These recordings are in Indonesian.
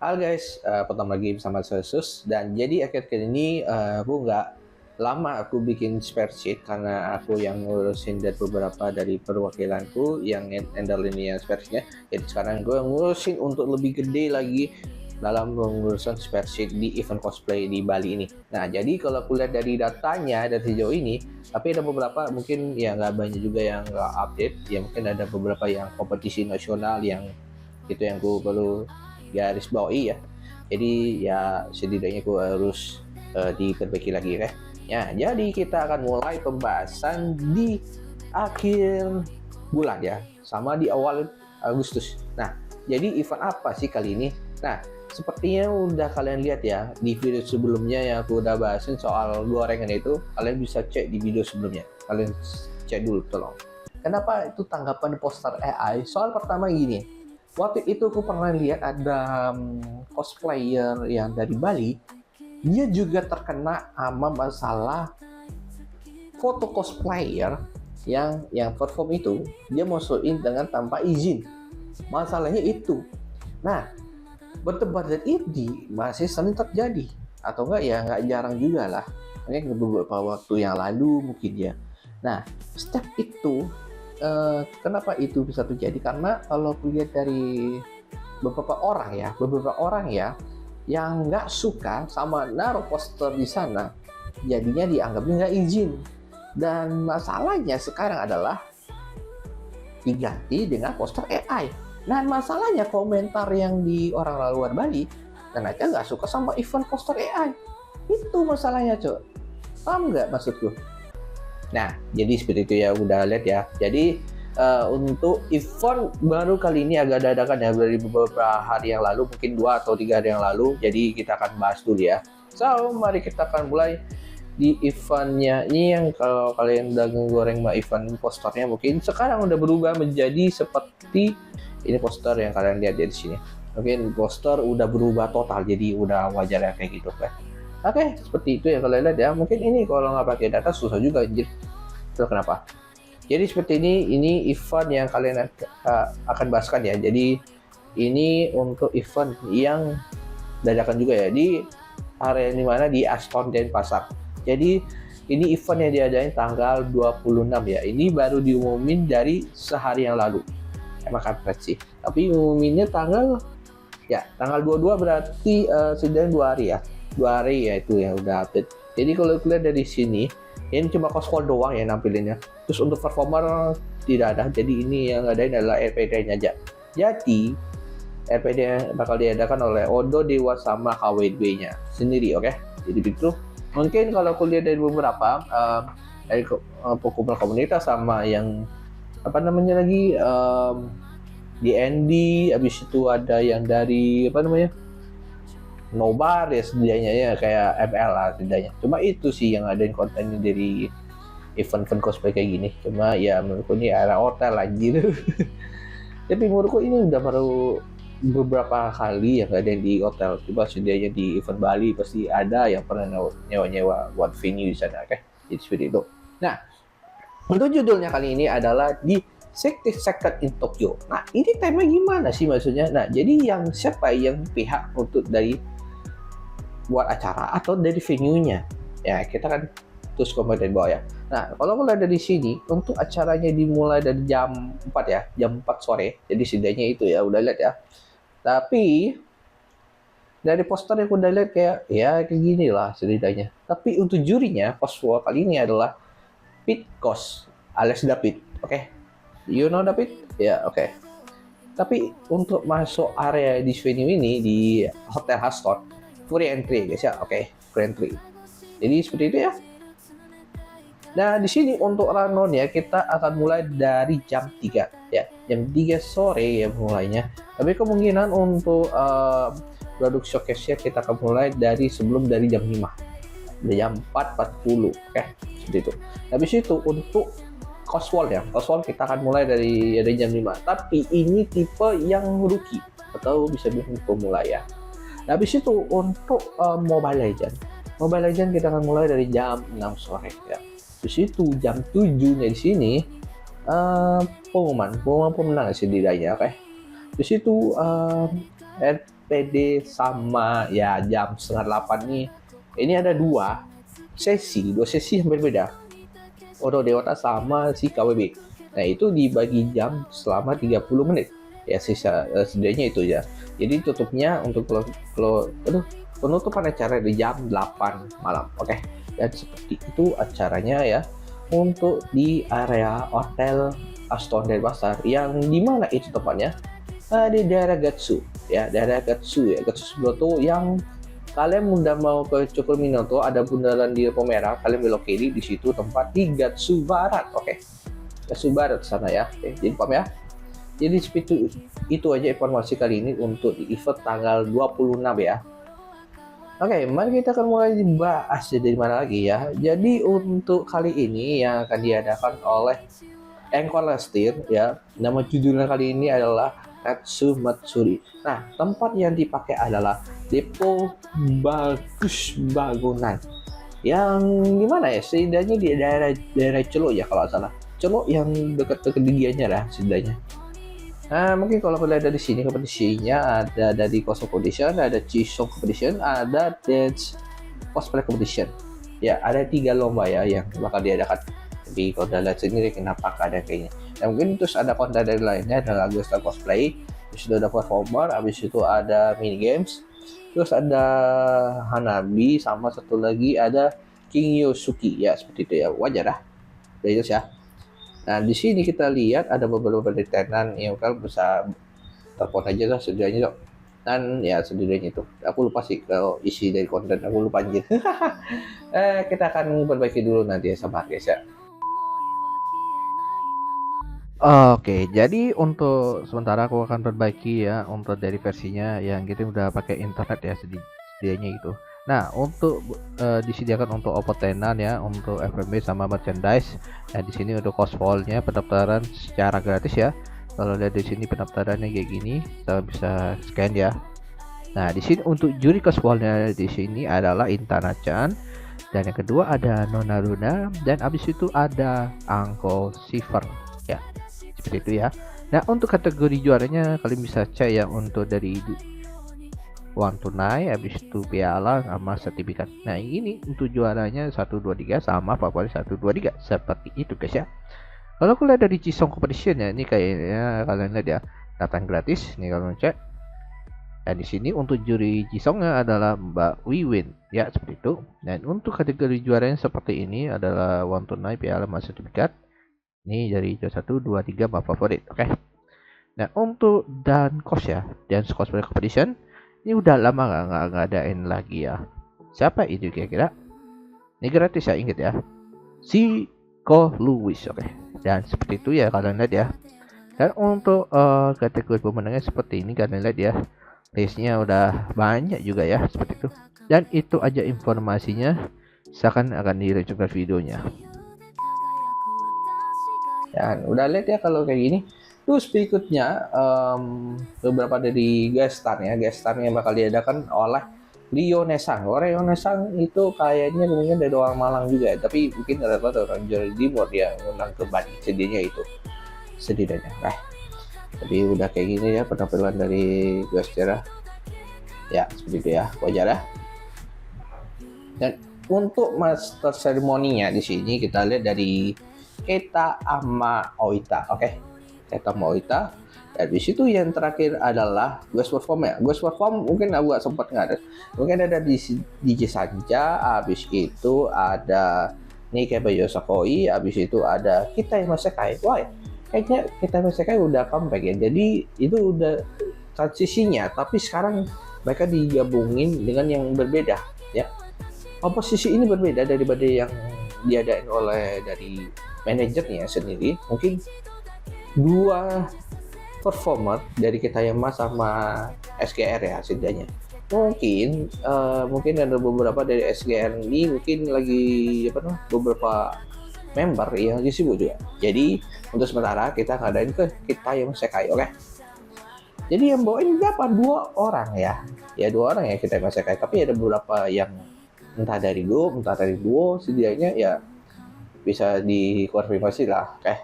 Halo guys, pertama lagi bersama saya Sus. Dan jadi akhir-akhir ini aku nggak lama aku bikin spreadsheet karena aku yang ngurusin dari beberapa dari perwakilanku yang handle ini ya spreadsheetnya. Jadi sekarang gue ngurusin untuk lebih gede lagi dalam pengurusan spreadsheet di event cosplay di Bali ini. Nah, jadi kalau aku lihat dari datanya dari sejauh ini, tapi ada beberapa mungkin ya nggak banyak juga yang nggak update. Ya mungkin ada beberapa yang kompetisi nasional yang itu yang gue perlu garis bawahi ya. Jadi ya setidaknya gue harus diperbaiki lagi ya. Jadi kita akan mulai pembahasan di akhir bulan ya, sama di awal Agustus. Nah, jadi event apa sih kali ini? Nah, sepertinya udah kalian lihat ya di video sebelumnya yang aku udah bahasin soal gorengan itu, kalian bisa cek di video sebelumnya. Kalian cek dulu tolong. Kenapa itu tanggapan poster AI? Soal pertama gini, waktu itu aku pernah lihat ada cosplayer yang dari Bali, dia juga terkena sama masalah foto cosplayer yang perform itu dia masukin dengan tanpa izin. Masalahnya itu. Nah, berdebat ini masih sering terjadi atau enggak ya nggak jarang juga lah. Mungkin beberapa waktu yang lalu mungkin ya. Nah, step itu kenapa itu bisa terjadi? Karena kalau lihat dari beberapa orang ya yang nggak suka sama naruh poster di sana, jadinya dianggapnya nggak izin. Dan masalahnya sekarang adalah diganti dengan poster AI. Nah, masalahnya komentar yang di orang luar Bali ternyata nggak suka sama event poster AI. Itu masalahnya, Cok. Paham nggak maksudku? Nah, jadi seperti itu ya, udah lihat ya. Jadi untuk event baru kali ini agak dadakan ya, dari beberapa hari yang lalu, mungkin 2 atau 3 hari yang lalu. Jadi kita akan bahas dulu ya. So, mari kita akan mulai di eventnya ini. Yang kalau kalian udah goreng mbak event posternya, mungkin sekarang udah berubah menjadi seperti ini poster yang kalian lihat dari sini. Mungkin poster udah berubah total, jadi udah wajar ya kayak gitu kan. Oke, seperti itu ya kalian lihat ya. Mungkin ini kalau nggak pakai data susah juga anjir. Itu kenapa? Jadi seperti ini event yang kalian akan bahaskan ya. Jadi ini untuk event yang dadakan juga ya di area di mana di Aston Denpasar. Jadi ini event yang diadain tanggal 26 ya. Ini baru diumumin dari sehari yang lalu. Emang kampret sih. Tapi umuminnya tanggal 22 berarti setidaknya 2 hari ya. 2 hari ya itu yang udah update. Jadi kalau kalian dari sini, ini cuma cosplay doang ya nampilinnya. Terus untuk performer tidak ada. Jadi ini yang ngadain adalah RPD-nya aja. Jadi RPD bakal diadakan oleh Odo Dewa sama KWB-nya sendiri, oke? Jadi begitu. Mungkin kalau kuliah dari beberapa dari komunitas sama yang apa namanya lagi DND, habis itu ada yang dari apa namanya Nobar ya setidaknya ya kayak ML lah setidaknya. Cuma itu sih yang ada kontennya dari event cosplay kayak gini. Cuma ya menurutku ini era hotel anjir. Tapi menurutku ini udah baru beberapa kali yang ada di hotel. Coba setidaknya di event Bali pasti ada yang pernah nyewa buat venue di sana, oke? Jadi seperti itu. Nah, untuk judulnya kali ini adalah di 60 Second in Tokyo. Nah, ini tema gimana sih maksudnya? Nah, jadi yang siapa yang pihak untuk dari buat acara atau dari venue-nya? Ya, kita kan terus komen bawah ya. Nah, kalau mulai dari sini, untuk acaranya dimulai dari jam 4 ya, jam 4 sore. Jadi setidaknya itu ya, udah lihat ya. Tapi, dari poster yang udah lihat kayak gini lah setidaknya. Tapi untuk jurinya, poster kali ini adalah Pete Kos, alias David. Oke? You know David? Ya, oke. Tapi untuk masuk area di venue ini, di Hotel Haston, free entry guys ya, oke, free entry. Jadi seperti itu ya. Nah, di sini untuk rundown-nya kita akan mulai dari jam 3 ya. Jam 3 sore ya mulainya. Tapi kemungkinan untuk produk showcase-nya kita akan mulai dari jam 5. Jam 4.40, oke. Seperti itu. Habis itu untuk coswall ya. Coswall kita akan mulai dari jam 5. Tapi ini tipe yang rookie atau bisa bilang pemula ya. Habis itu untuk Mobile Legend. Mobile Legend kita akan mulai dari jam 6 sore ya. Di situ jam 7-nya di sini pengumuman pemenang setidaknya, oke. Di situ PD sama ya jam setengah 8 nih. Ini ada dua sesi yang berbeda. Odo Dewata sama si KWB. Nah, itu dibagi jam selama 30 menit. Ya, sisa setidaknya itu ya. Jadi tutupnya untuk penutupan acara di jam 8 malam. Oke. Dan seperti itu acaranya ya. Untuk di area Hotel Aston Denpasar yang dimana itu tepatnya di daerah Gatsu ya, daerah Gatsu ya, Gatsu Subroto. Yang kalian udah mau ke Cukurminoto, ada bundaran di Lampu Merah, kalian belok kiri, di situ tempat di Gatsu Barat. Oke. Gatsu Barat sana ya. Oke, jadi paham ya. Jadi itu aja informasi kali ini untuk di event tanggal 26 ya. Oke, mari kita akan mulai dibahas dari mana lagi ya. Jadi untuk kali ini yang akan diadakan oleh Angkor Lestir ya, nama judulnya kali ini adalah Katsu Matsuri. Nah, tempat yang dipakai adalah Depo Bagus Bangunan. Yang dimana ya? Setidaknya di daerah Celok ya kalau salah. Celok yang dekat-dekat dianya lah setidaknya. Nah, mungkin kalau kalian dari sini kompetisinya ada dari Cosplay Competition, ada Chisong Competition, ada Dance Cosplay Competition. Ya, ada 3 lomba ya yang bakal diadakan. Tapi kalau udah lihat sendiri kenapa ada kayaknya. Nah, mungkin terus ada konten dari lainnya, ada lagu style cosplay, terus ada performer, habis itu ada mini games, terus ada Hanabi, sama satu lagi ada King Yosuke ya, seperti itu ya, wajar lah. Udah jelas ya. Nah, di sini kita lihat ada beberapa tenan yang kan bisa telepon aja lah setidaknya dok. Dan ya setidaknya itu. Aku lupa sih kalau isi dari konten, aku lupa anjir. Kita akan perbaiki dulu nanti ya sama guys ya. Oke, jadi untuk sementara aku akan perbaiki ya untuk dari versinya yang kita udah pakai internet ya sedianya itu. Nah, untuk disediakan untuk Oppo tenan ya, untuk FMB sama merchandise. Nah, di sini untuk cosplay-nya pendaftaran secara gratis ya. Kalau lihat di sini pendaftarannya kayak gini, kita bisa scan ya. Nah, di sini untuk juri cosplay-nya di sini adalah Intana-chan, dan yang kedua ada Nona Luna, dan abis itu ada Uncle Silver ya. Seperti itu ya. Nah, untuk kategori juaranya kalian bisa cek ya, untuk dari uang tunai, habis itu piala sama sertifikat. Nah, ini untuk juaranya 1 2 3 sama favorit 1 2 3 seperti itu guys ya. Kalau kalian dari Chisong Competition ya, ini kayaknya kalian lihat ya, datang gratis nih kalau cek. Dan di sini untuk juri Chisongnya adalah Mbak Wiwin ya, seperti itu. Dan untuk kategori juaranya seperti ini adalah uang tunai, piala sama sertifikat. Ini dari 1 2 3 Mbak favorit. Oke. Nah, untuk dan kos ya, dan cosplay competition ini udah lama nggak adain lagi ya. Siapa itu kira-kira? Ini gratis ya, ingat ya. Si Ko Louis. Oke. Dan seperti itu ya kalian lihat ya. Dan untuk kategori pemenangnya seperti ini kalian lihat ya. Listnya udah banyak juga ya, seperti itu. Dan itu aja informasinya. Seakan akan dilanjutkan videonya. Dan udah lihat ya kalau kayak gini. Terus berikutnya beberapa dari guest star yang bakal diadakan oleh Rio Nesang. Rio Nesang itu kayaknya mungkin dari orang Malang juga, tapi mungkin rata-rata orang Jawa Timur dia undang ke Bali sedianya itu. Setidaknya. Tapi udah kayak gini ya penampilan dari guest star. Ya, seperti itu ya, wajar ya. Dan untuk master ceremony-nya di sini kita lihat dari Keita sama Oita. Oke. Keita sama Oita. Dan di situ yang terakhir adalah Ghost Perform ya. Ghost Perform mungkin agak sempat nggak ada. Mungkin ada di DJ Sanja, habis itu ada Nikebe Yosakoi, habis itu ada Kita Masekai. Wah, kayaknya Kita Masekai udah comeback ya. Jadi itu udah transisinya, tapi sekarang mereka digabungin dengan yang berbeda ya. Komposisi ini berbeda daripada yang diadain oleh dari manajernya sendiri. Mungkin dua performer dari Kitayama sama SGR ya setidaknya. Mungkin ada beberapa dari SGR ini mungkin lagi beberapa member yang lagi sibuk juga. Jadi untuk sementara kita ngadain ke Kitayama Sekai, oke? Jadi yang bawain berapa? 2 orang ya. Ya 2 orang ya Kitayama Sekai, tapi ada beberapa yang entah dari duo setidaknya ya bisa dikonfirmasi lah. Oke.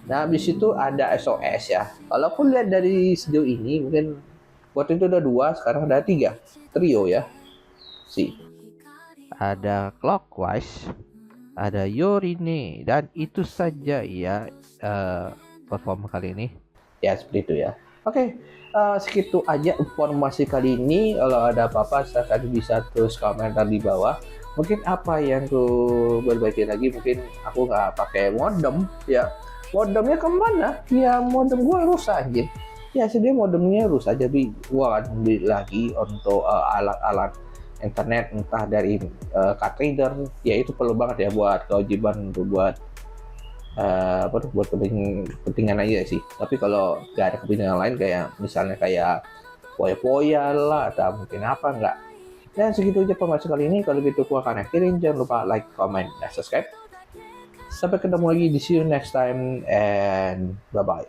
Nah, habis itu ada SOS ya. Kalau aku lihat dari sejauh ini mungkin Waktu itu ada 2, sekarang ada 3. Trio ya. Ada Clockwise, ada Yorine, dan itu saja ya perform kali ini. Ya seperti itu ya. Oke, segitu aja informasi kali ini. Kalau ada apa-apa, silakan bisa terus komentar di bawah. Mungkin apa yang ku berbagi lagi, mungkin aku nggak pakai modem ya. Modemnya kemana? Ya modem gue rusak aja. Ya sedih modemnya rusak, jadi gua akan beli lagi untuk alat-alat internet, entah dari card reader. Ya itu perlu banget ya buat kewajiban untuk buat buat kepentingan aja sih. Tapi kalau nggak ada kepentingan lain, kayak misalnya kayak poya-poya lah atau mungkin apa, enggak. Dan segitu aja pembahasan kali ini. Kalau gitu gua akan akhirin. Jangan lupa like, comment, dan subscribe. Sampai ketemu lagi di see you next time, and bye bye.